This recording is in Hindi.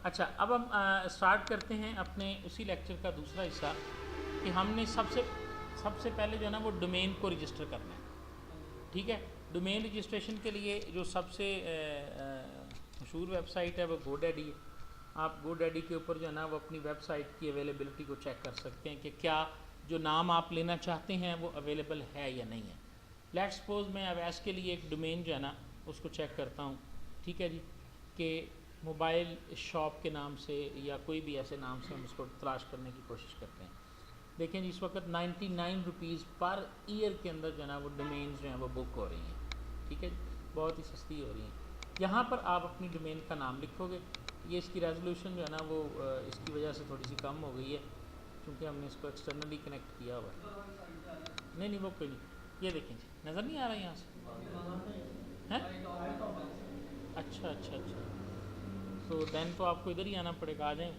अच्छा, अब हम स्टार्ट करते हैं अपने उसी लेक्चर का दूसरा हिस्सा कि हमने सबसे पहले जो है ना वो डोमेन को रजिस्टर करना है। ठीक है, डोमेन रजिस्ट्रेशन के लिए जो सबसे मशहूर वेबसाइट है वो GoDaddy है। आप GoDaddy के ऊपर जो है ना वो अपनी वेबसाइट की अवेलेबिलिटी को चेक कर सकते हैं कि क्या जो नाम आप लेना चाहते हैं वो अवेलेबल है या नहीं है। लेट्स सपोज मैं अवैस के लिए एक डोमेन जो है ना उसको चेक करता हूँ। ठीक है जी, कि मोबाइल शॉप के नाम से या कोई भी ऐसे नाम से हम उसको तलाश करने की कोशिश करते हैं। देखें जी, इस वक्त 99 रुपीज़ पर ईयर के अंदर जो है ना वो डोमेन्स जो हैं वो बुक हो रही हैं। ठीक है जी, बहुत ही सस्ती हो रही हैं। यहाँ पर आप अपनी डोमेन का नाम लिखोगे। ये इसकी रेजोल्यूशन जो है ना वो इसकी वजह से थोड़ी सी कम हो गई है क्योंकि हमने इसको एक्सटर्नली कनेक्ट किया हुआ है। नहीं वो कोई नहीं, ये देखें जी, नज़र नहीं आ रहा यहाँ से हैं। अच्छा, तो देन तो आपको इधर ही आना पड़ेगा। आ जाएँ,